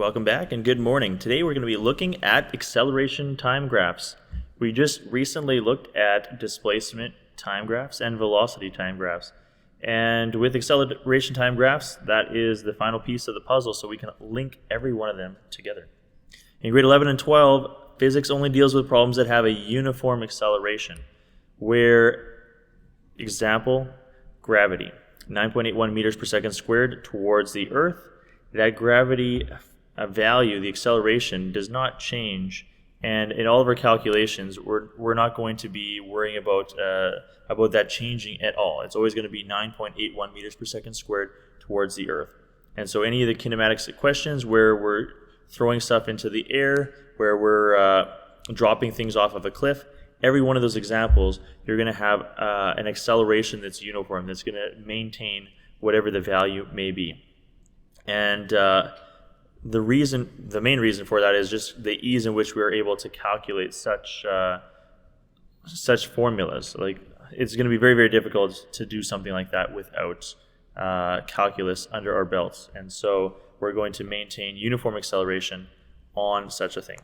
Welcome back and good morning. Today we're going to be looking at acceleration time graphs. We just recently looked at displacement time graphs and velocity time graphs. And with acceleration time graphs, that is the final piece of the puzzle, so we can link every one of them together. In grade 11 and 12, physics only deals with problems that have a uniform acceleration, where, example, gravity, 9.81 meters per second squared towards the Earth. That gravity value, the acceleration, does not change, and in all of our calculations, we're not going to be worrying about that changing at all. It's always going to be 9.81 meters per second squared towards the Earth. And so any of the kinematics questions where we're throwing stuff into the air, where we're dropping things off of a cliff, every one of those examples, you're going to have an acceleration that's uniform, that's going to maintain whatever the value may be. And the main reason for that is just the ease in which we're able to calculate such formulas. Like, it's going to be very, very difficult to do something like that without calculus under our belts. And so we're going to maintain uniform acceleration on such a thing.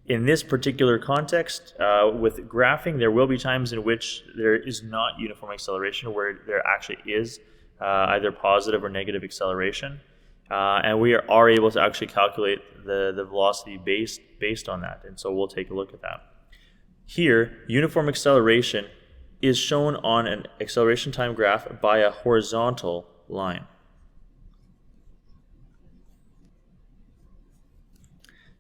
In this particular context, with graphing, there will be times in which there is not uniform acceleration, where there actually is either positive or negative acceleration. And we are able to actually calculate the velocity based on that. And so we'll take a look at that. Here, uniform acceleration is shown on an acceleration time graph by a horizontal line.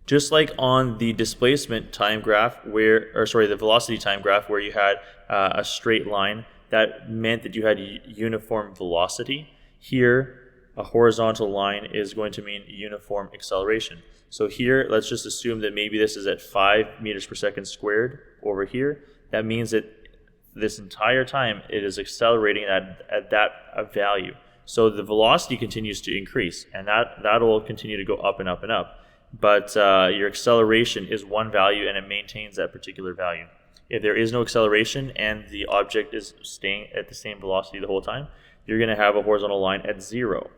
Just like on the displacement time graph, the velocity time graph, where you had a straight line, that meant that you had uniform velocity. Here, a horizontal line is going to mean uniform acceleration. So here, let's just assume that maybe this is at 5 meters per second squared over here. That means that this entire time it is accelerating at that value. So the velocity continues to increase, and that will continue to go up and up and up. But your acceleration is one value, and it maintains that particular value. If there is no acceleration and the object is staying at the same velocity the whole time, you're going to have a horizontal line at 0.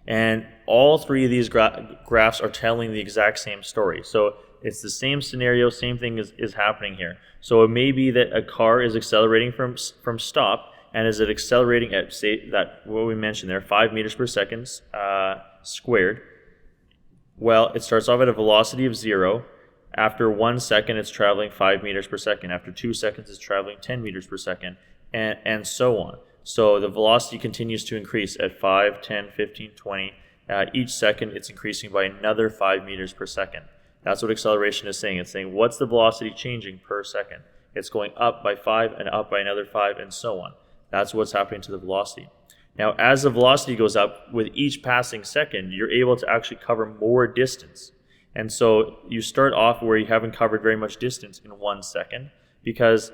And all three of these graphs are telling the exact same story. So it's the same scenario, same thing is happening here. So it may be that a car is accelerating from stop, and is it accelerating at, say, that what we mentioned there, 5 meters per second squared. Well, it starts off at a velocity of 0. After 1 second, it's traveling 5 meters per second. After 2 seconds, it's traveling 10 meters per second, and so on. So the velocity continues to increase at 5, 10, 15, 20. Each second, it's increasing by another 5 meters per second. That's what acceleration is saying. It's saying, what's the velocity changing per second? It's going up by 5 and up by another 5 and so on. That's what's happening to the velocity. Now, as the velocity goes up, with each passing second, you're able to actually cover more distance. And so you start off where you haven't covered very much distance in 1 second, because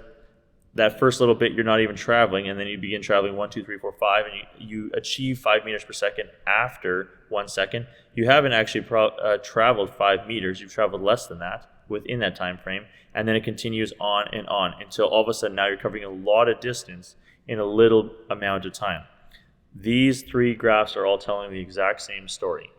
that first little bit you're not even traveling, and then you begin traveling 1, 2, 3, 4, 5, and you achieve 5 meters per second after 1 second. You haven't actually traveled 5 meters. You've traveled less than that within that time frame, and then it continues on until all of a sudden now you're covering a lot of distance in a little amount of time. These three graphs are all telling the exact same story.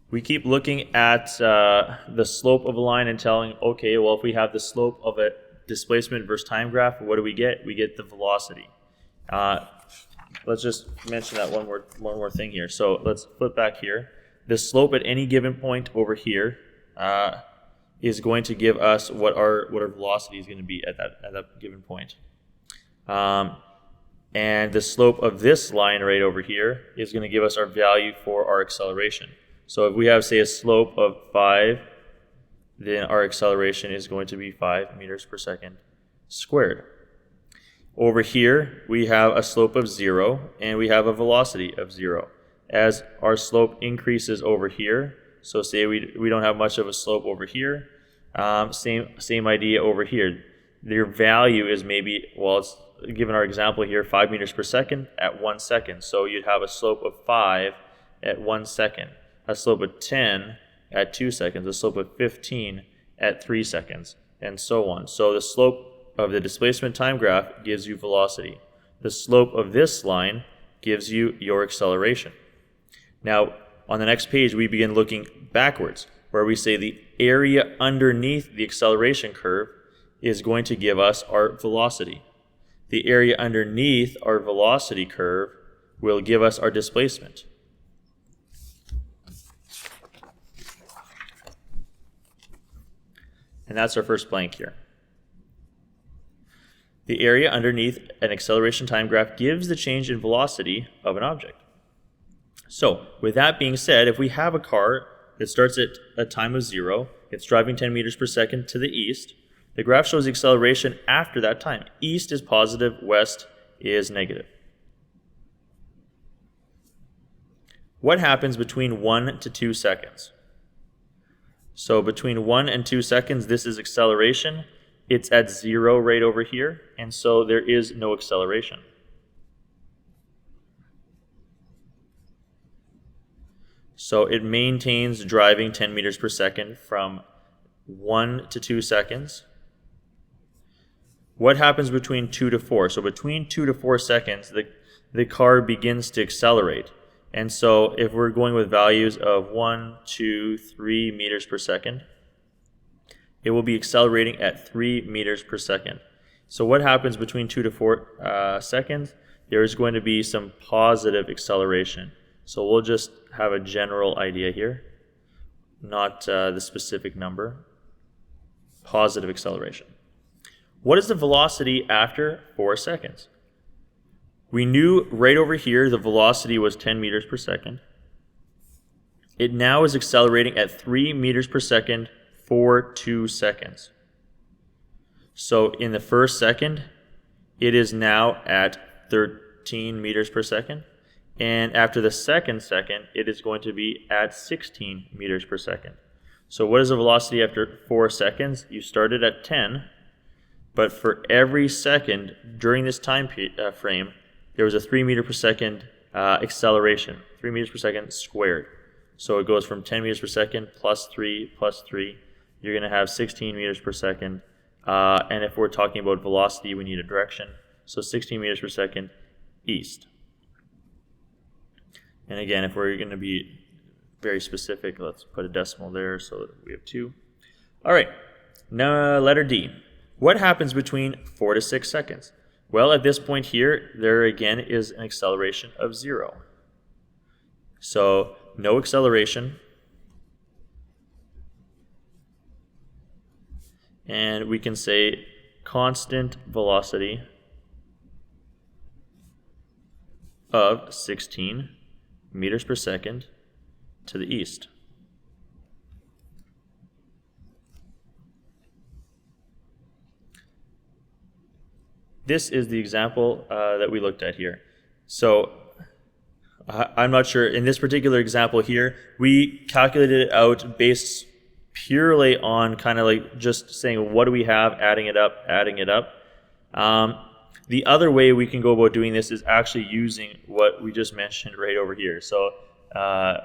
We keep looking at the slope of a line and telling, okay, well, if we have the slope of a displacement versus time graph, what do we get? We get the velocity. Let's just mention that one more thing here. So let's flip back here. The slope at any given point over here is going to give us what our velocity is going to be at that given point. And the slope of this line right over here is going to give us our value for our acceleration. So if we have, say, a slope of 5, then our acceleration is going to be 5 meters per second squared. Over here, we have a slope of 0, and we have a velocity of 0. As our slope increases over here, so say we don't have much of a slope over here, same idea over here. Their value is maybe, well, it's given our example here, 5 meters per second at 1 second. So you'd have a slope of 5 at 1 second. A slope of 10 at 2 seconds, a slope of 15 at 3 seconds, and so on. So the slope of the displacement time graph gives you velocity. The slope of this line gives you your acceleration. Now, on the next page, we begin looking backwards, where we say the area underneath the acceleration curve is going to give us our velocity. The area underneath our velocity curve will give us our displacement. And that's our first blank here. The area underneath an acceleration time graph gives the change in velocity of an object. So, with that being said, if we have a car that starts at a time of 0, it's driving 10 meters per second to the east, the graph shows the acceleration after that time. East is positive, west is negative. What happens between 1 to 2 seconds? So between 1 and 2 seconds, this is acceleration. It's at 0 right over here, and so there is no acceleration. So it maintains driving 10 meters per second from 1 to 2 seconds. What happens between 2 to 4? So between 2 to 4 seconds, the car begins to accelerate. And so if we're going with values of 1, 2, 3 meters per second, it will be accelerating at 3 meters per second. So what happens between 2 to 4 seconds? There is going to be some positive acceleration. So we'll just have a general idea here, not the specific number. Positive acceleration. What is the velocity after 4 seconds? We knew right over here the velocity was 10 meters per second. It now is accelerating at 3 meters per second for 2 seconds. So in the first second, it is now at 13 meters per second. And after the second, it is going to be at 16 meters per second. So what is the velocity after 4 seconds? You started at 10, but for every second during this time frame, there was a 3 meter per second acceleration, 3 meters per second squared. So it goes from 10 meters per second plus 3 plus 3. You're going to have 16 meters per second. And if we're talking about velocity, we need a direction. So 16 meters per second east. And again, if we're going to be very specific, let's put a decimal there so that we have 2. All right, now letter D. What happens between 4 to 6 seconds? Well, at this point here, there again is an acceleration of 0. So no acceleration. And we can say constant velocity of 16 meters per second to the east. This is the example that we looked at here. So I'm not sure, in this particular example here, we calculated it out based purely on kind of like just saying what do we have, adding it up. The other way we can go about doing this is actually using what we just mentioned right over here. So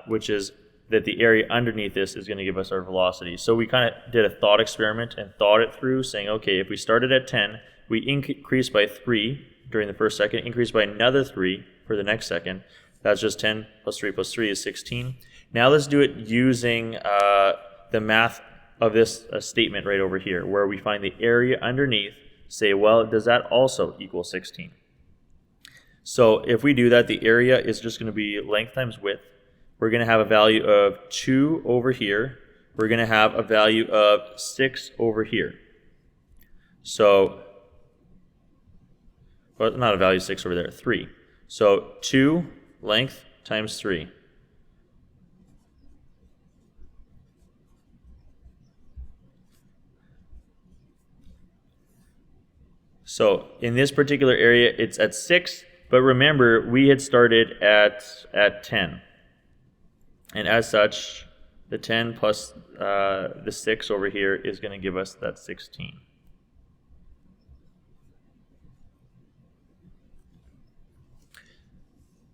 which is that the area underneath this is going to give us our velocity. So we kind of did a thought experiment and thought it through, saying, okay, if we started at 10, we increase by 3 during the first second, increase by another 3 for the next second. That's just 10 plus 3 plus 3 is 16. Now let's do it using the math of this statement right over here, where we find the area underneath, say, well, does that also equal 16? So if we do that, the area is just going to be length times width. We're going to have a value of 2 over here. We're going to have a value of 6 over here. So, well, not a value of 6 over there, 3. So 2 length times 3. So in this particular area, it's at 6, but remember, we had started at 10. And as such, the 10 plus the 6 over here is going to give us that 16.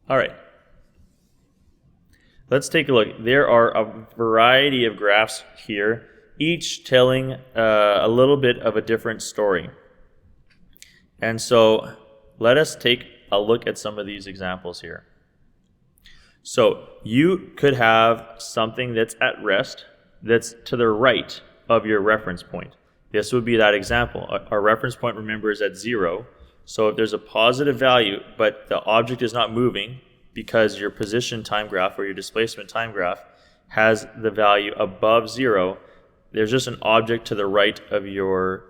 All right. Let's take a look. There are a variety of graphs here, each telling a little bit of a different story. And so let us take a look at some of these examples here. So you could have something that's at rest that's to the right of your reference point. This would be that example. Our reference point, remember, is at 0. So if there's a positive value, but the object is not moving because your position time graph or your displacement time graph has the value above 0, there's just an object to the right of your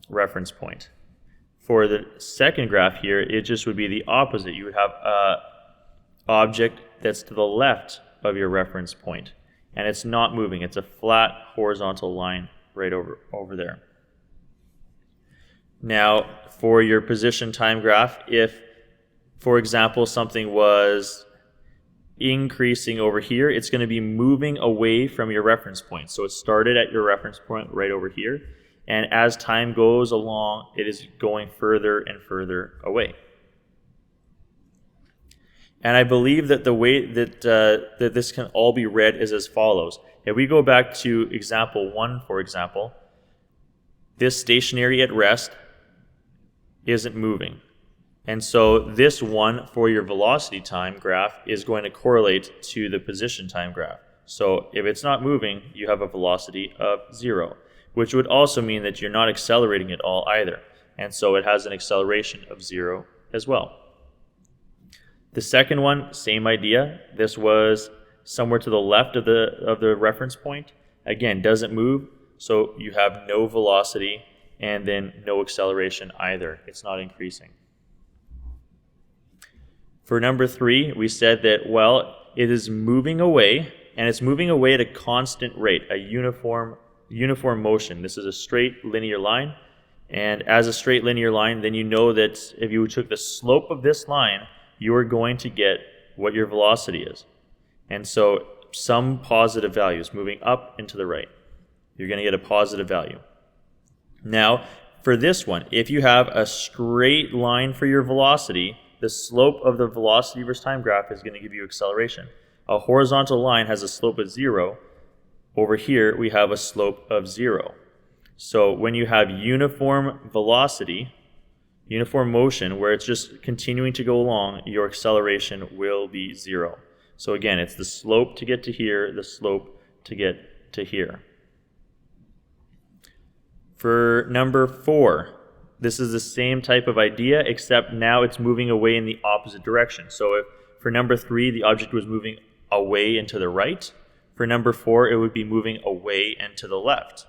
reference point. For the second graph here, it just would be the opposite. You would have an object that's to the left of your reference point, and it's not moving. It's a flat horizontal line right over there. Now, for your position time graph, if, for example, something was increasing over here, it's going to be moving away from your reference point. So it started at your reference point right over here, and as time goes along, it is going further and further away. And I believe that the way that, that this can all be read is as follows. If we go back to example 1, for example, this stationary at rest isn't moving. And so this one for your velocity time graph is going to correlate to the position time graph. So if it's not moving, you have a velocity of 0, which would also mean that you're not accelerating at all either. And so it has an acceleration of 0 as well. The second one, same idea. This was somewhere to the left of the reference point. Again, doesn't move, so you have no velocity and then no acceleration either. It's not increasing. For number 3, we said that, well, it is moving away, and it's moving away at a constant rate, a uniform motion. This is a straight linear line, and as a straight linear line, then you know that if you took the slope of this line, you are going to get what your velocity is. And so some positive values moving up and to the right, you're going to get a positive value. Now, for this one, if you have a straight line for your velocity, the slope of the velocity versus time graph is going to give you acceleration. A horizontal line has a slope of 0. Over here, we have a slope of 0. So when you have uniform velocity, uniform motion, where it's just continuing to go along, your acceleration will be 0. So again, it's the slope to get to here, the slope to get to here. For number 4, this is the same type of idea, except now it's moving away in the opposite direction. So if for number 3, the object was moving away and to the right, for number 4, it would be moving away and to the left.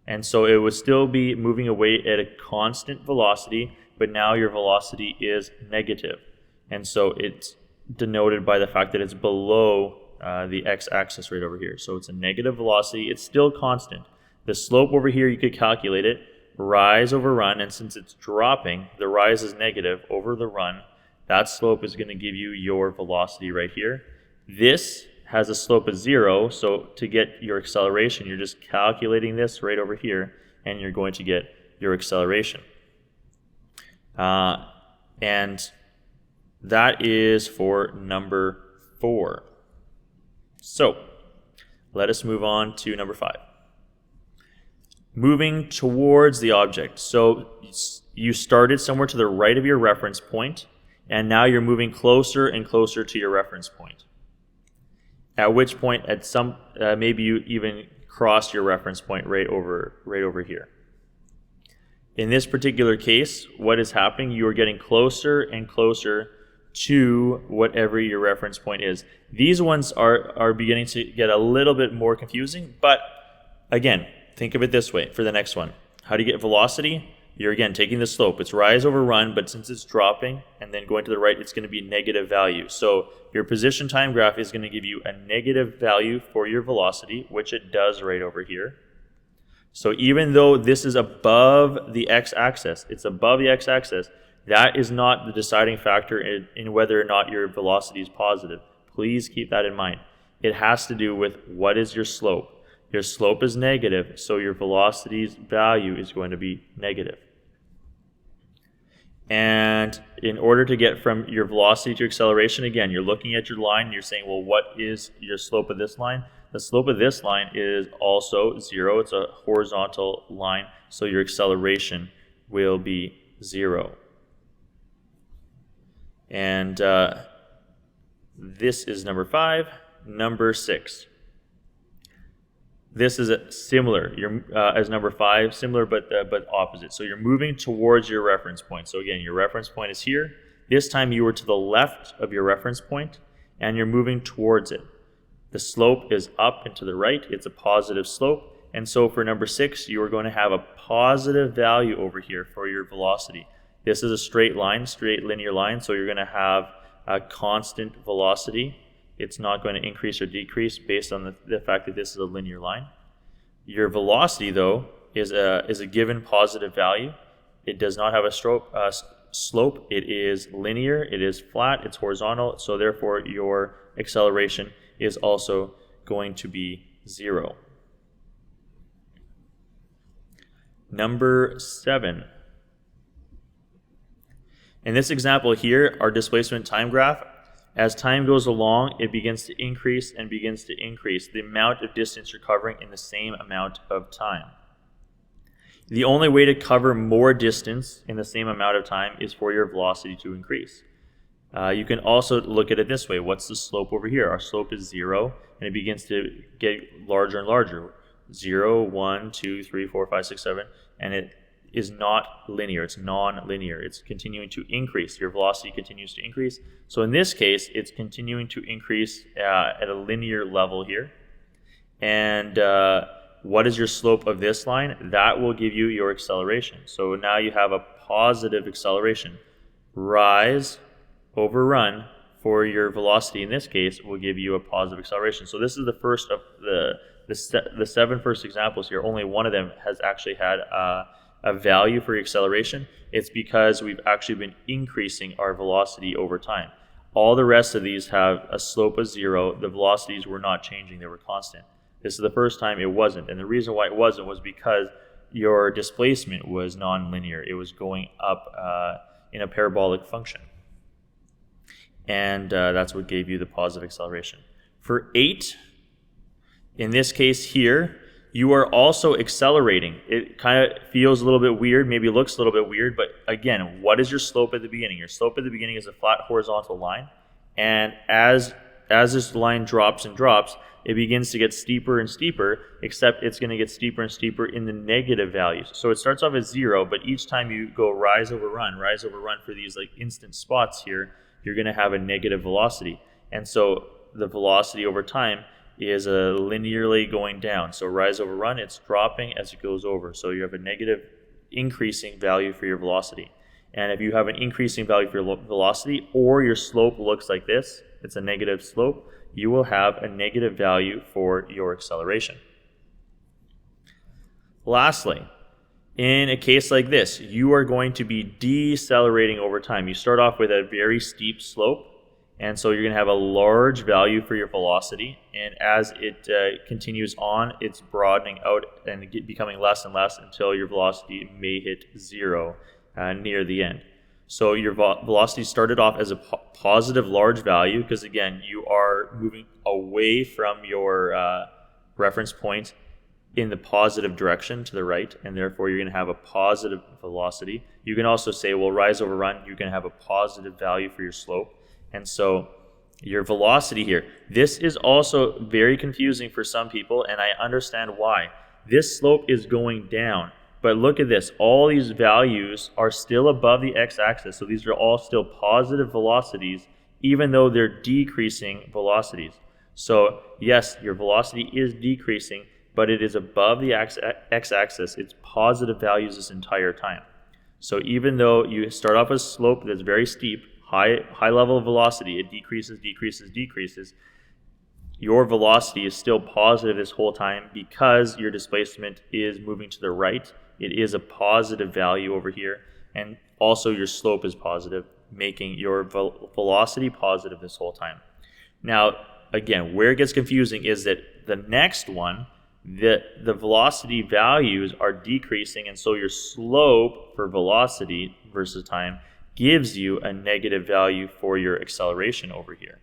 And so it would still be moving away at a constant velocity, but now your velocity is negative. And so it's denoted by the fact that it's below the x-axis right over here. So it's a negative velocity. It's still constant. The slope over here, you could calculate it, rise over run, and since it's dropping, the rise is negative over the run. That slope is going to give you your velocity right here. This has a slope of 0, so to get your acceleration, you're just calculating this right over here, and you're going to get your acceleration. And that is for number 4. So let us move on to number 5. Moving towards the object. So you started somewhere to the right of your reference point, and now you're moving closer and closer to your reference point. At which point, at some maybe you even crossed your reference point right over here. In this particular case, what is happening? You are getting closer and closer to whatever your reference point is. These ones are beginning to get a little bit more confusing, but again, think of it this way for the next one. How do you get velocity? You're again taking the slope. It's rise over run, but since it's dropping and then going to the right, it's going to be negative value. So your position time graph is going to give you a negative value for your velocity, which it does right over here. So even though this is above the x-axis, it's above the x-axis, that is not the deciding factor in whether or not your velocity is positive. Please keep that in mind. It has to do with what is your slope. Your slope is negative, so your velocity's value is going to be negative. And in order to get from your velocity to acceleration, again, you're looking at your line and you're saying, well, what is your slope of this line? The slope of this line is also 0. It's a horizontal line, so your acceleration will be 0. And this is number 5. Number 6. This is similar as number 5, similar but opposite. So you're moving towards your reference point. So again, your reference point is here. This time you were to the left of your reference point, and you're moving towards it. The slope is up and to the right. It's a positive slope. And so for number 6, you are going to have a positive value over here for your velocity. This is a straight line, straight linear line, so you're going to have a constant velocity. It's not going to increase or decrease based on the fact that this is a linear line. Your velocity, though, is a given positive value. It does not have a slope. It is linear, it is flat, it's horizontal, so therefore your acceleration is also going to be 0. Number 7. In this example here, our displacement time graph, as time goes along, it begins to increase and begins to increase the amount of distance you're covering in the same amount of time. The only way to cover more distance in the same amount of time is for your velocity to increase. You can also look at it this way. What's the slope over here? Our slope is 0, and it begins to get larger and larger. 0, 1, 2, 3, 4, 5, 6, 7, and it is not linear. It's non-linear. It's continuing to increase. Your velocity continues to increase. So in this case, it's continuing to increase at a linear level here. And what is your slope of this line? That will give you your acceleration. So now you have a positive acceleration. Rise over run for your velocity in this case will give you a positive acceleration. So this is the first of the 7 first examples here. Only one of them has actually had a value for your acceleration. It's because we've actually been increasing our velocity over time. All the rest of these have a slope of 0. The velocities were not changing, they were constant. This is the first time it wasn't, and the reason why it wasn't was because your displacement was non-linear. It was going up in a parabolic function, and that's what gave you the positive acceleration. For 8, in this case here, you are also accelerating. It kind of feels a little bit weird, maybe looks a little bit weird, but again, what is your slope at the beginning? Your slope at the beginning is a flat horizontal line, and as this line drops and drops, it begins to get steeper and steeper, except it's going to get steeper and steeper in the negative values. So it starts off as 0, but each time you go rise over run for these like instant spots here, you're going to have a negative velocity. And so the velocity over time is linearly going down. So rise over run, it's dropping as it goes over. So you have a negative increasing value for your velocity. And if you have an increasing value for your velocity, or your slope looks like this, it's a negative slope, you will have a negative value for your acceleration. Lastly, in a case like this, you are going to be decelerating over time. You start off with a very steep slope, and so you're going to have a large value for your velocity, and as it continues on, it's broadening out and becoming less and less until your velocity may hit 0 near the end. So your velocity started off as a positive large value because, again, you are moving away from your reference point in the positive direction to the right, and therefore you're going to have a positive velocity. You can also say, well, rise over run, you're going to have a positive value for your slope. And so your velocity here, this is also very confusing for some people, and I understand why. This slope is going down. But look at this, all these values are still above the x-axis, so these are all still positive velocities, even though they're decreasing velocities. So yes, your velocity is decreasing, but it is above the x-axis. It's positive values this entire time. So even though you start off with a slope that's very steep, high level of velocity, it decreases, your velocity is still positive this whole time because your displacement is moving to the right. It is a positive value over here, and also your slope is positive, making your velocity positive this whole time. Now, again, where it gets confusing is that the next one, the velocity values are decreasing, and so your slope for velocity versus time gives you a negative value for your acceleration over here.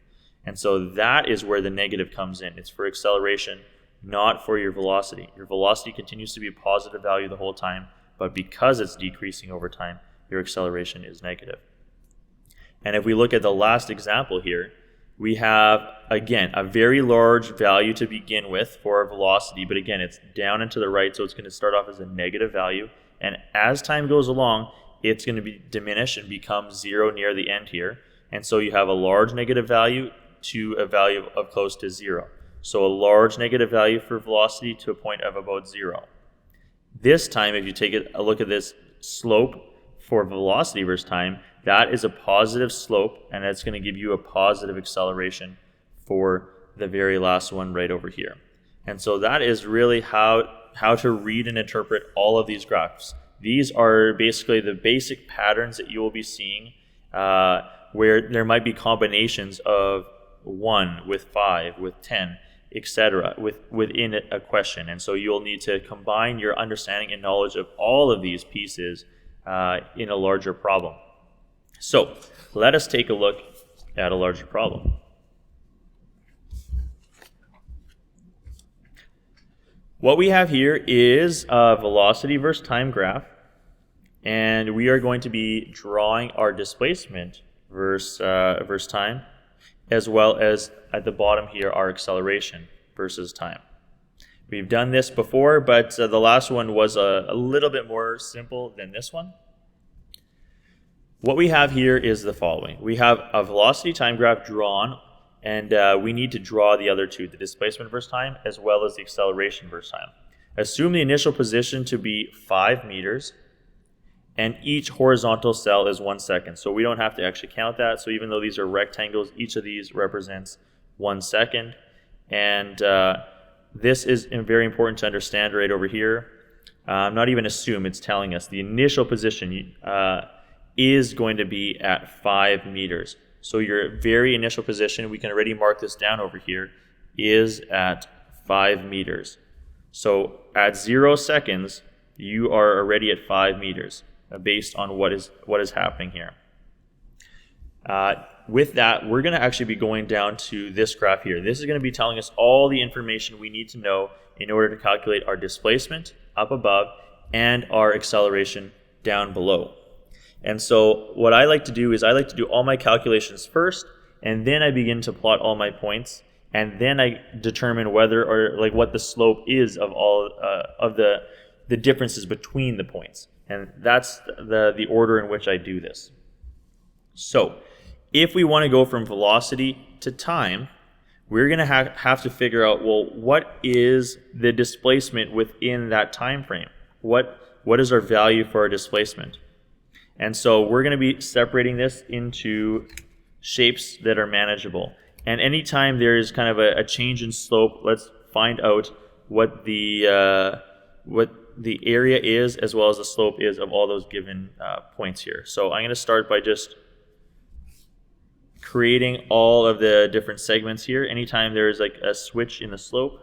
And so that is where the negative comes in. It's for acceleration, not for your velocity. Your velocity continues to be a positive value the whole time, but because it's decreasing over time, your acceleration is negative. And if we look at the last example here, we have, again, a very large value to begin with for our velocity, but again, it's down and to the right, so it's going to start off as a negative value. And as time goes along, it's going to be diminished and become 0 near the end here. And so you have a large negative value to a value of close to 0. So a large negative value for velocity to a point of about 0. This time, if you take a look at this slope for velocity versus time, that is a positive slope, and that's going to give you a positive acceleration for the very last one right over here. And so that is really how to read and interpret all of these graphs. These are basically the basic patterns that you will be seeing where there might be combinations of 1 with 5, with 10, etc. within a question. And so you'll need to combine your understanding and knowledge of all of these pieces in a larger problem. So let us take a look at a larger problem. What we have here is a velocity versus time graph, and we are going to be drawing our displacement versus time, as well as at the bottom here our acceleration versus time. We've done this before, but the last one was a little bit more simple than this one. What we have here is the following. We have a velocity time graph drawn, and we need to draw the other two, the displacement versus time, as well as the acceleration versus time. Assume the initial position to be 5 meters, and each horizontal cell is 1 second. So we don't have to actually count that. So even though these are rectangles, each of these represents 1 second. And this is very important to understand right over here. Not even assume, it's telling us the initial position is going to be at 5 meters. So your very initial position, we can already mark this down over here, is at 5 meters. So at 0 seconds, you are already at 5 meters based on what is happening here. With that, we're going to actually be going down to this graph here. This is going to be telling us all the information we need to know in order to calculate our displacement up above and our acceleration down below. And so what I like to do is I like to do all my calculations first, and then I begin to plot all my points, and then I determine whether or like what the slope is of all of the differences between the points. And that's the order in which I do this. So if we want to go from velocity to time, we're going to have to figure out, well, what is the displacement within that time frame? What is our value for our displacement? And so we're going to be separating this into shapes that are manageable. And anytime there is kind of a change in slope, let's find out what the area is as well as the slope is of all those given points here. So I'm going to start by just creating all of the different segments here. Anytime there's like a switch in the slope,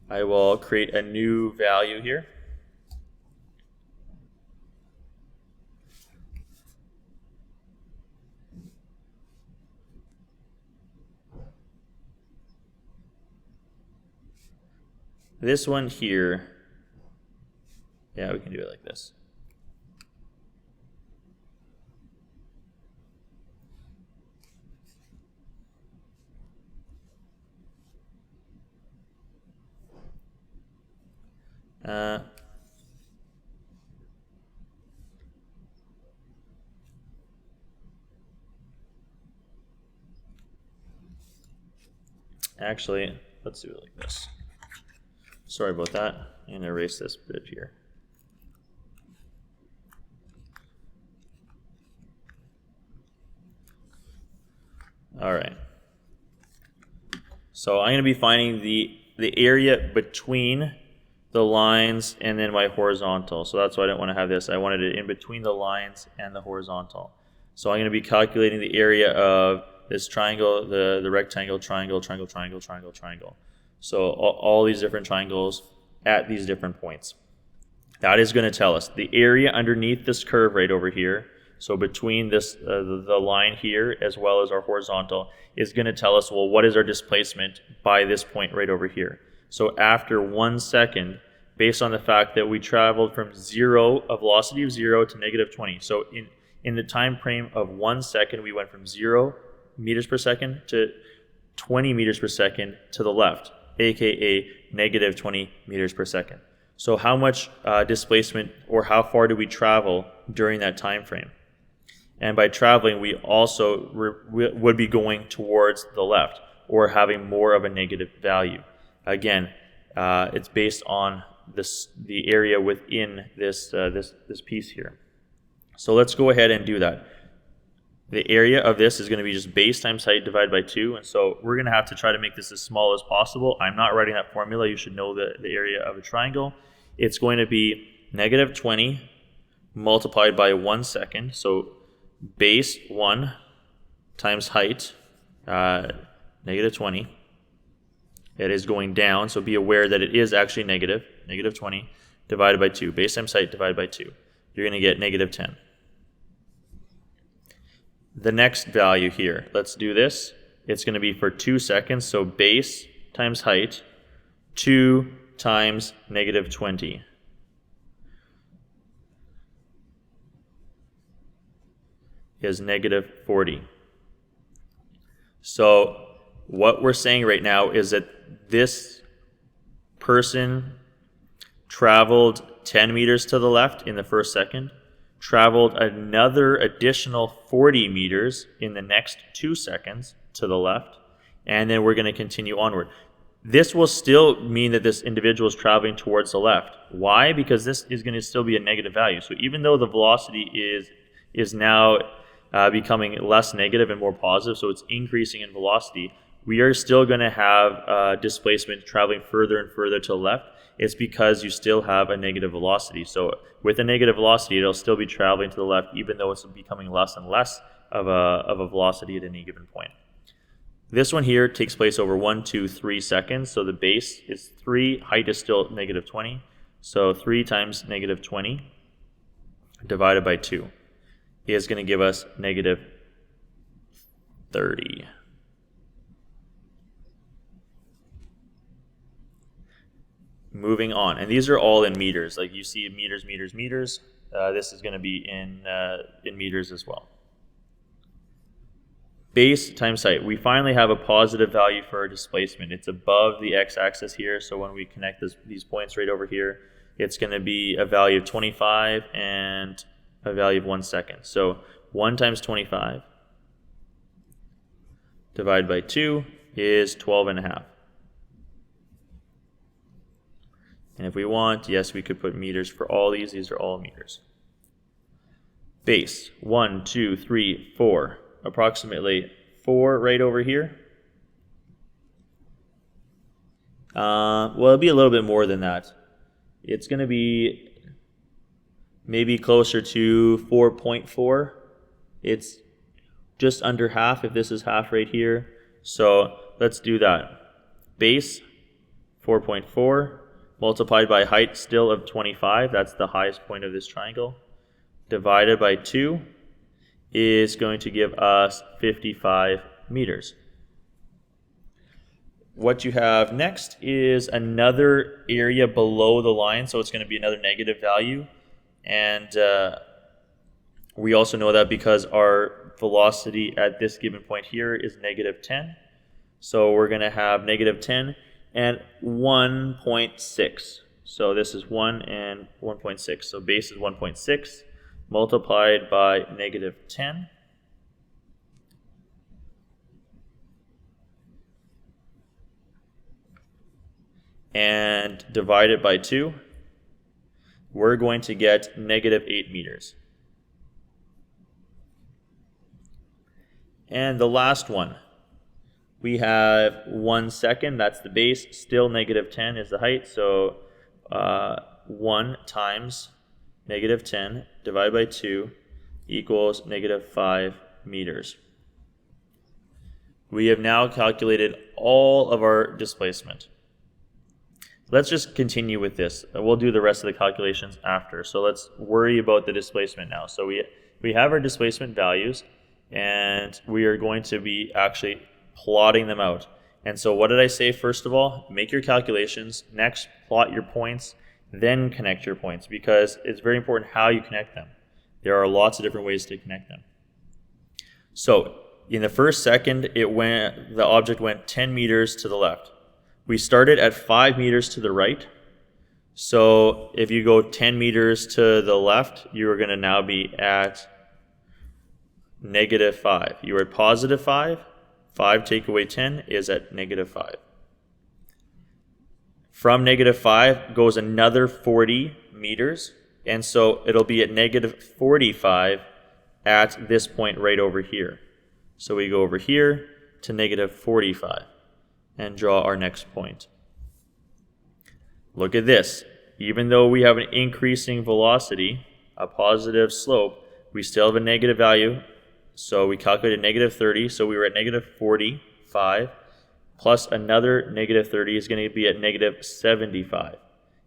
I will create a new value here. This one here, yeah, we can do it like this. Actually, let's do it like this. Sorry about that. I'm going to erase this bit here. All right. So I'm going to be finding the area between the lines and then my horizontal. So that's why I didn't want to have this. I wanted it in between the lines and the horizontal. So I'm going to be calculating the area of this triangle, the rectangle, triangle, triangle, triangle, triangle, triangle. So all these different triangles at these different points. That is going to tell us the area underneath this curve right over here. So between this the line here as well as our horizontal is going to tell us, well, what is our displacement by this point right over here. So after 1 second, based on the fact that we traveled from a velocity of 0 to -20. So in the time frame of 1 second, we went from 0 meters per second to 20 meters per second to the left, aka -20 meters per second. So how much displacement, or how far do we travel during that time frame? And by traveling, we also would be going towards the left, or having more of a negative value. Again, it's based on the area within this piece here. So let's go ahead and do that. The area of this is going to be just base times height divided by 2, and so we're going to have to try to make this as small as possible. I'm not writing that formula. You should know the area of a triangle. It's going to be -20 multiplied by 1 second. So base 1 times height, -20. It is going down, so be aware that it is actually -20 divided by 2. Base times height divided by 2. You're going to get -10. The next value here, let's do this. It's going to be for 2 seconds, so base times height, 2 times -20. Is -40. So what we're saying right now is that this person traveled 10 meters to the left in the first second, traveled another additional 40 meters in the next 2 seconds to the left, and then we're going to continue onward. This will still mean that this individual is traveling towards the left. Why? Because this is going to still be a negative value. So even though the velocity is now becoming less negative and more positive, so it's increasing in velocity, we are still going to have displacement traveling further and further to the left. It's because you still have a negative velocity. So with a negative velocity, it'll still be traveling to the left, even though it's becoming less and less of a velocity at any given point. This one here takes place over 1, 2, 3 seconds. So the base is 3, height is still -20. So 3 times -20 divided by 2 is going to give us -30. Moving on, and these are all in meters. Like you see, meters, meters, meters. This is going to be in meters as well. Base times height. We finally have a positive value for our displacement. It's above the x-axis here, so when we connect these points right over here, it's going to be a value of 25 and a value of 1 second. So 1 times 25 divided by 2 is 12.5. And if we want, yes, we could put meters for all these. These are all meters. Base, 1, 2, 3, 4. Approximately 4 right over here. Well, it'll be a little bit more than that. It's going to be maybe closer to 4.4. It's just under half if this is half right here. So let's do that. Base, 4.4. Multiplied by height still of 25, that's the highest point of this triangle, divided by 2 is going to give us 55 meters. What you have next is another area below the line, so it's going to be another negative value. And we also know that because our velocity at this given point here is -10. So we're going to have -10 and 1.6. So this is 1 and 1.6. So base is 1.6 multiplied by -10. And divided by 2, we're going to get -8 meters. And the last one, we have 1 second, that's the base, still -10 is the height, so 1 times -10 divided by 2 equals -5 meters. We have now calculated all of our displacement. Let's just continue with this. We'll do the rest of the calculations after. So let's worry about the displacement now. So we have our displacement values, and we are going to be actually plotting them out. And so what did I say first of all? Make your calculations. Next, plot your points. then connect your points, because it's very important how you connect them. There are lots of different ways to connect them. So in the first second, the object went 10 meters to the left. We started at 5 meters to the right. So if you go 10 meters to the left, you are going to now be at -5. You are at +5. 5 take away 10 is at -5. From -5 goes another 40 meters. And so it'll be at -45 at this point right over here. So we go over here to -45 and draw our next point. Look at this. Even though we have an increasing velocity, a positive slope, we still have a negative value. So we calculated -30. So we were at -45 plus another -30 is going to be at -75.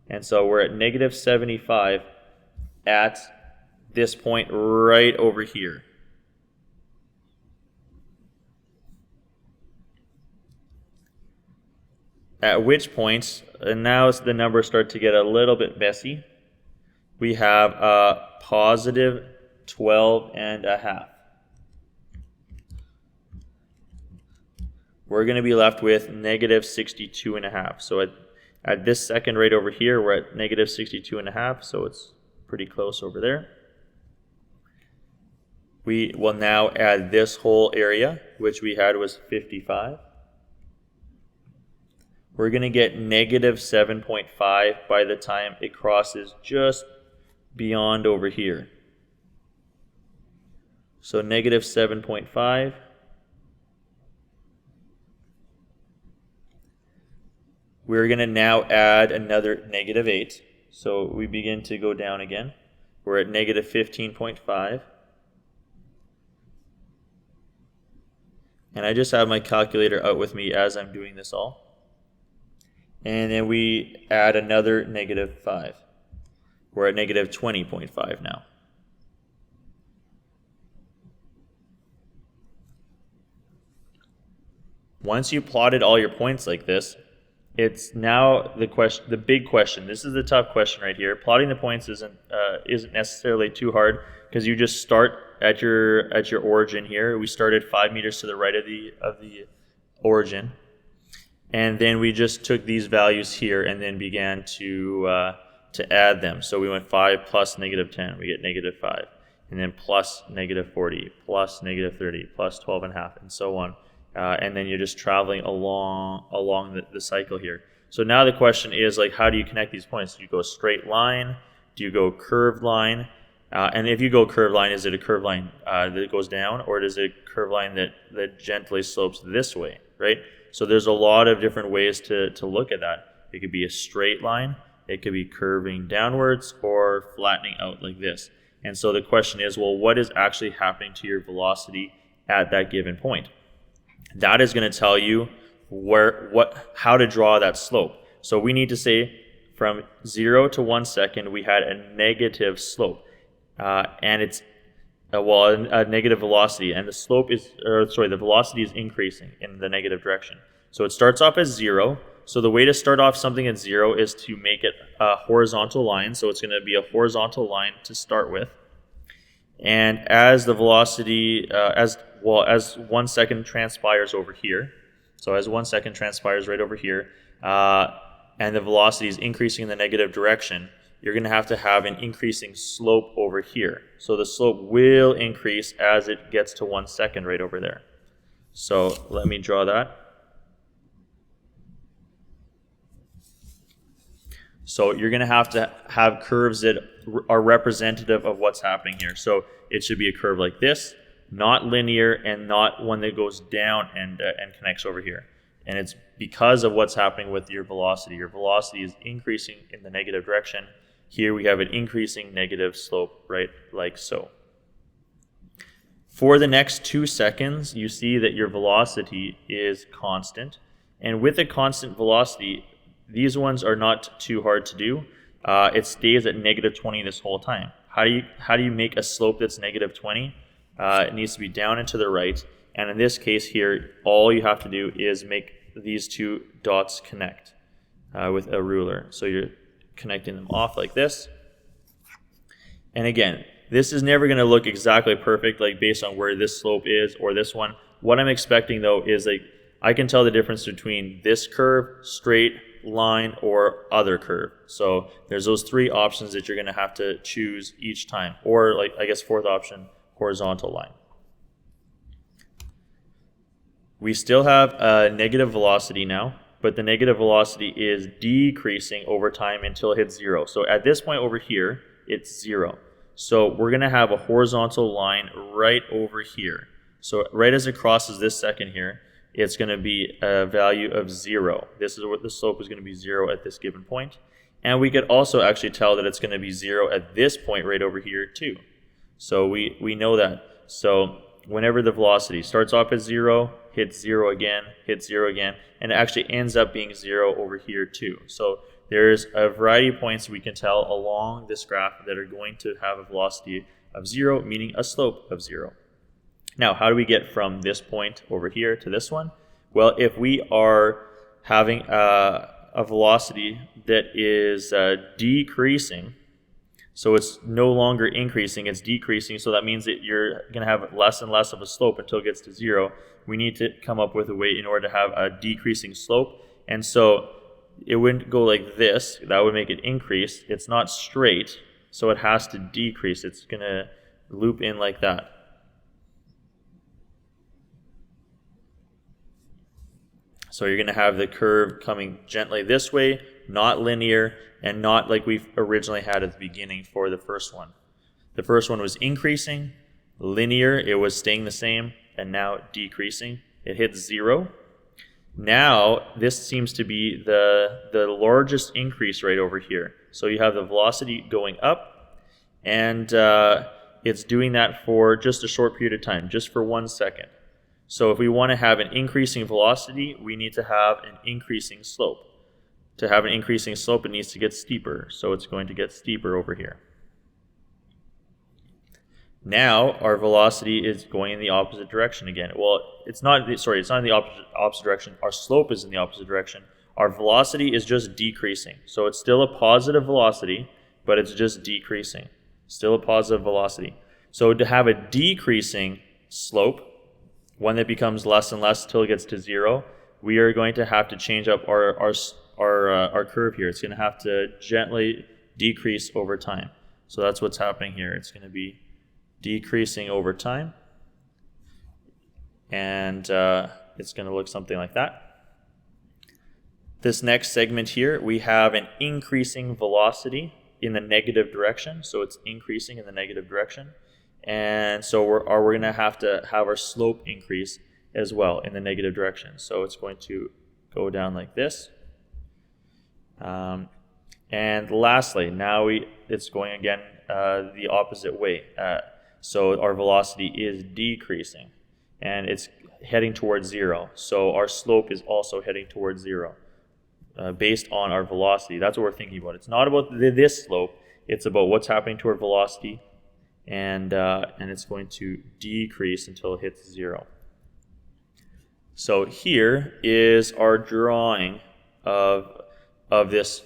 And so we're at -75 at this point right over here. At which point, and now the numbers start to get a little bit messy, we have a +12.5. We're going to be left with -62.5. So at this second right over here, we're at -62.5, so it's pretty close over there. We will now add this whole area, which we had was 55. We're going to get -7.5 by the time it crosses just beyond over here. So -7.5. We're going to now add another -8. So we begin to go down again. We're at -15.5. And I just have my calculator out with me as I'm doing this all. And then we add another -5. We're at -20.5 now. Once you plotted all your points like this, it's now the big question. This is the tough question right here. Plotting the points isn't necessarily too hard, because you just start at your origin here. We started 5 meters to the right of the origin, and then we just took these values here and then began to add them. So we went 5 plus -10, we get -5, and then plus -40, plus -30, plus 12.5, and so on. And then you're just traveling along the cycle here. So now the question is, like, how do you connect these points? Do you go straight line? Do you go curved line? And if you go curved line, is it a curved line that goes down, or is it a curved line that gently slopes this way, right? So there's a lot of different ways to look at that. It could be a straight line, it could be curving downwards, or flattening out like this. And so the question is, well, what is actually happening to your velocity at that given point? That is going to tell you how to draw that slope. So we need to say from 0 to 1 second, we had a negative slope, and it's a negative velocity, and the velocity is increasing in the negative direction. So it starts off as 0. So the way to start off something at 0 is to make it a horizontal line. So it's going to be a horizontal line to start with. And as the velocity, as 1 second transpires over here, so as 1 second transpires right over here, and the velocity is increasing in the negative direction, you're going to have an increasing slope over here. So the slope will increase as it gets to 1 second right over there. So let me draw that. So you're going to have curves that are representative of what's happening here. So it should be a curve like this, not linear, and not one that goes down and connects over here. And it's because of what's happening with your velocity. Your velocity is increasing in the negative direction. Here we have an increasing negative slope, right, like so. For the next 2 seconds, you see that your velocity is constant. And with a constant velocity, these ones are not too hard to do. It stays at -20 this whole time. How do you make a slope that's -20? It needs to be down and to the right. And in this case here, all you have to do is make these two dots connect with a ruler. So you're connecting them off like this. And again, this is never going to look exactly perfect, like based on where this slope is or this one. What I'm expecting though is like I can tell the difference between this curve, straight line, or other curve. So there's those three options that you're going to have to choose each time, or like I guess fourth option, horizontal line. We still have a negative velocity now, but the negative velocity is decreasing over time until it hits 0. So at this point over here, it's 0. So we're going to have a horizontal line right over here. So right as it crosses this second here, it's going to be a value of 0. This is what the slope is going to be 0 at this given point. And we could also actually tell that it's going to be 0 at this point right over here too. So we know that. So whenever the velocity starts off at 0, hits 0 again, hits 0 again, and it actually ends up being 0 over here too. So there's a variety of points we can tell along this graph that are going to have a velocity of 0, meaning a slope of 0. Now, how do we get from this point over here to this one? Well, if we are having a velocity that is decreasing, so it's no longer increasing, it's decreasing, so that means that you're going to have less and less of a slope until it gets to 0. We need to come up with a way in order to have a decreasing slope. And so it wouldn't go like this. That would make it increase. It's not straight, so it has to decrease. It's going to loop in like that. So you're going to have the curve coming gently this way, not linear, and not like we've originally had at the beginning for the first one. The first one was increasing, linear, it was staying the same, and now decreasing. It hits 0. Now, this seems to be the largest increase right over here. So you have the velocity going up, and it's doing that for just a short period of time, just for 1 second. So if we want to have an increasing velocity, we need to have an increasing slope. To have an increasing slope, it needs to get steeper. So it's going to get steeper over here. Now our velocity is going in the opposite direction again. Well, it's not in the opposite direction. Our slope is in the opposite direction. Our velocity is just decreasing. So it's still a positive velocity, but it's just decreasing. Still a positive velocity. So to have a decreasing slope, one that becomes less and less until it gets to 0, we are going to have to change up our curve here. It's going to have to gently decrease over time. So that's what's happening here. It's going to be decreasing over time, and it's going to look something like that. This next segment here, we have an increasing velocity in the negative direction. So it's increasing in the negative direction. And so we're going to have our slope increase as well in the negative direction. So it's going to go down like this. And lastly, now it's going again the opposite way. So our velocity is decreasing, and it's heading towards 0. So our slope is also heading towards 0 based on our velocity. That's what we're thinking about. It's not about this slope. It's about what's happening to our velocity. And it's going to decrease until it hits 0. So here is our drawing of this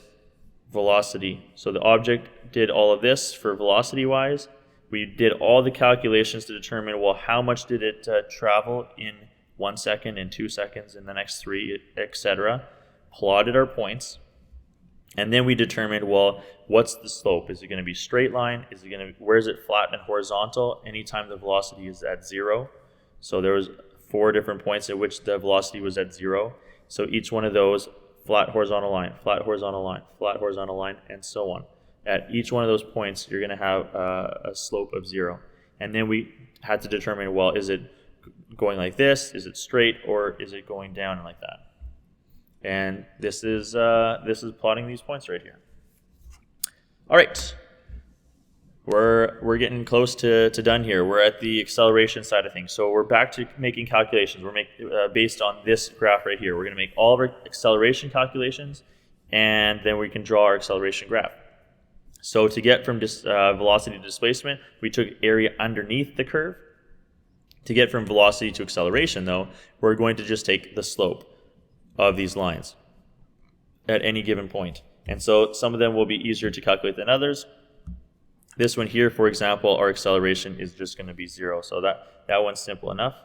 velocity. So the object did all of this for velocity-wise. We did all the calculations to determine, well, how much did it travel in 1 second, in 2 seconds, in the next 3, etc. Plotted our points. And then we determined, well, what's the slope? Is it going to be straight line? Where is it flat and horizontal? Anytime the velocity is at 0. So there was 4 different points at which the velocity was at 0. So each one of those, flat horizontal line, flat horizontal line, flat horizontal line, and so on. At each one of those points, you're going to have a slope of 0. And then we had to determine, well, is it going like this? Is it straight, or is it going down like that? And this is plotting these points right here. All right, we're getting close to done here. We're at the acceleration side of things. So we're back to making calculations. We're based on this graph right here. We're going to make all of our acceleration calculations, and then we can draw our acceleration graph. So to get from velocity to displacement, we took area underneath the curve. To get from velocity to acceleration, though, we're going to just take the slope of these lines at any given point. And so some of them will be easier to calculate than others. This one here, for example, our acceleration is just going to be 0. So that one's simple enough.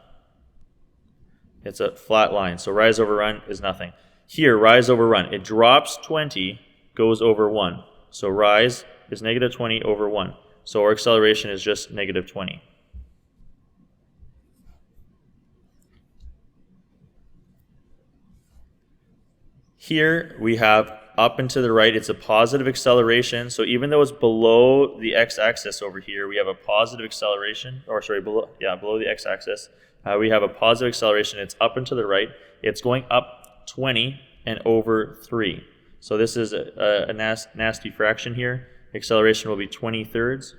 It's a flat line. So rise over run is nothing. Here, rise over run. It drops 20, goes over 1. So rise is negative 20 over 1. So our acceleration is just negative 20. Here we have up and to the right, it's a positive acceleration. So even though it's below the x-axis over here, we have a positive acceleration, or sorry, below the x-axis, we have a positive acceleration. It's up and to the right. It's going up 20 and over 3. So this is a nasty fraction here. Acceleration will be 20/3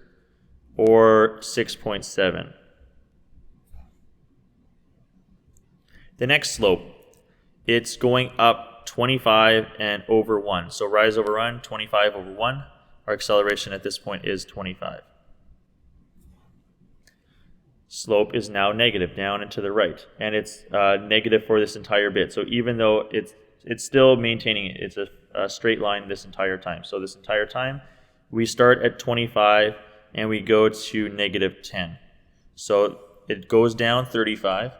or 6.7. The next slope, it's going up 25 and over 1. So rise over run, 25 over 1. Our acceleration at this point is 25. Slope is now negative, down and to the right. And it's negative for this entire bit. So even though it's still maintaining it, it's a straight line this entire time. So this entire time, we start at 25 and we go to negative 10. So it goes down 35.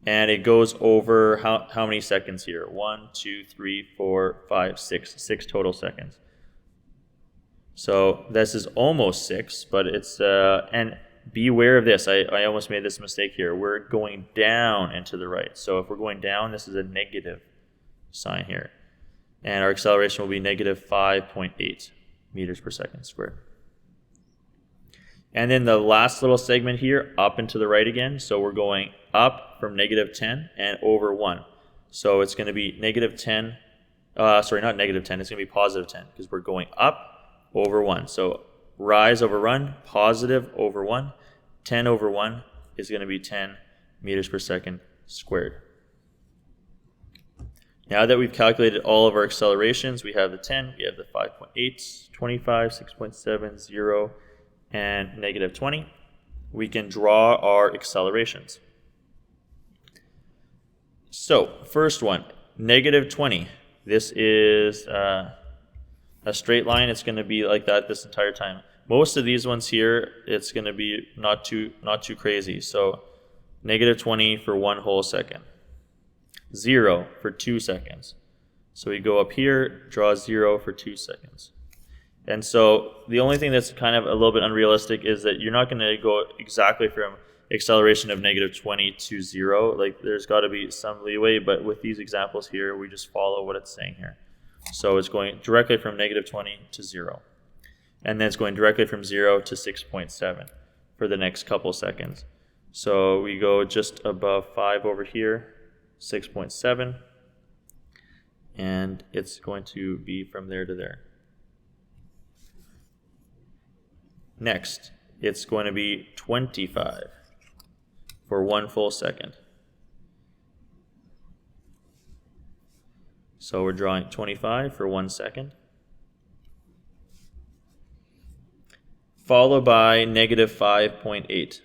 And it goes over how many seconds here? 1, 2, 3, 4, 5, 6. 6 total seconds. So this is almost 6, but it's, and beware of this. I almost made this mistake here. We're going down and to the right. So if we're going down, this is a negative sign here. And our acceleration will be negative 5.8 meters per second squared. And then the last little segment here, up and to the right again. So we're going up from negative 10 and over 1. So it's going to be negative 10, sorry, not negative 10, it's going to be positive 10 because we're going up over 1. So rise over run, positive over 1. 10 over 1 is going to be 10 meters per second squared. Now that we've calculated all of our accelerations, we have the 10, we have the 5.8, 25, 6.7, 0, and negative 20. We can draw our accelerations. So, first one, negative 20. This is a straight line. It's going to be like that this entire time. Most of these ones here, it's going to be not too crazy. So, negative 20 for 1 whole second. 0 for 2 seconds. So we go up here, draw 0 for 2 seconds. And so the only thing that's kind of a little bit unrealistic is that you're not going to go exactly from acceleration of negative 20 to 0. Like there's got to be some leeway, but with these examples here, we just follow what it's saying here. So it's going directly from negative 20 to 0. And then it's going directly from 0 to 6.7 for the next couple seconds. So we go just above 5 over here, 6.7, and it's going to be from there to there. Next, it's going to be 25 for 1 full second. So we're drawing 25 for 1 second. Followed by negative 5.8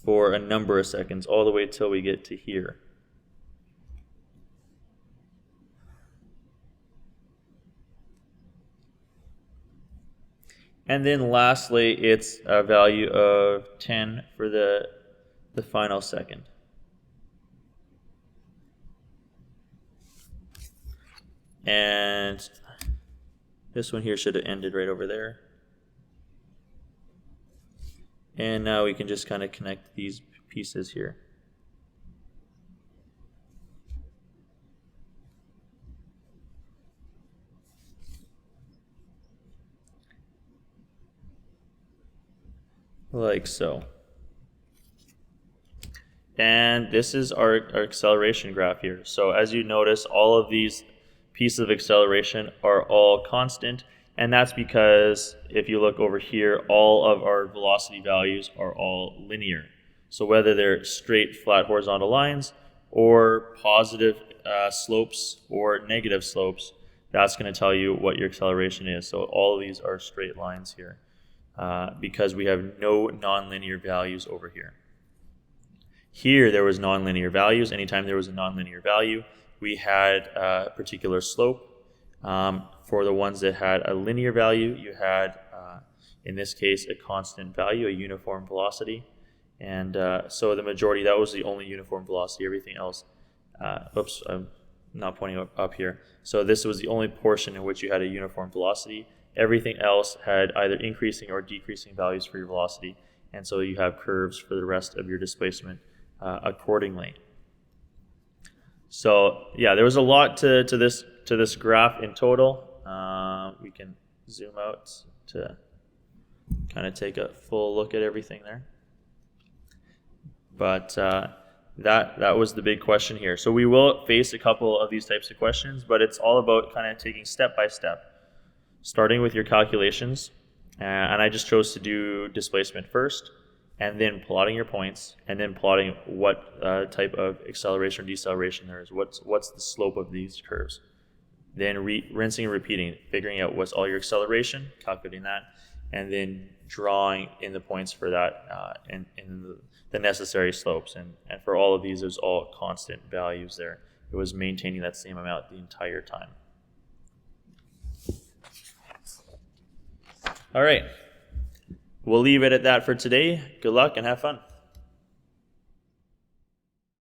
for a number of seconds, all the way till we get to here. And then lastly, it's a value of 10 for the final second. And this one here should have ended right over there. And now we can just kind of connect these pieces here. Like so. And this is our acceleration graph here. So as you notice, all of these pieces of acceleration are all constant. And that's because if you look over here, all of our velocity values are all linear. So whether they're straight, flat, horizontal lines, or positive slopes or negative slopes, that's going to tell you what your acceleration is. So all of these are straight lines here because we have no nonlinear values over here. Here there was nonlinear values. Anytime there was a nonlinear value, we had a particular slope. For the ones that had a linear value, you had, in this case, a constant value, a uniform velocity. And so the majority, that was the only uniform velocity. Everything else, oops, I'm not pointing up here. So this was the only portion in which you had a uniform velocity. Everything else had either increasing or decreasing values for your velocity. And so you have curves for the rest of your displacement accordingly. So yeah, there was a lot to this graph in total. We can zoom out to kind of take a full look at everything there. But that was the big question here. So we will face a couple of these types of questions, but it's all about kind of taking step by step, starting with your calculations. And I just chose to do displacement first, and then plotting your points, and then plotting what type of acceleration or deceleration there is. What's the slope of these curves? Then rinsing and repeating, figuring out what's all your acceleration, calculating that, and then drawing in the points for that in the necessary slopes. And for all of these, there's all constant values there. It was maintaining that same amount the entire time. All right. We'll leave it at that for today. Good luck and have fun.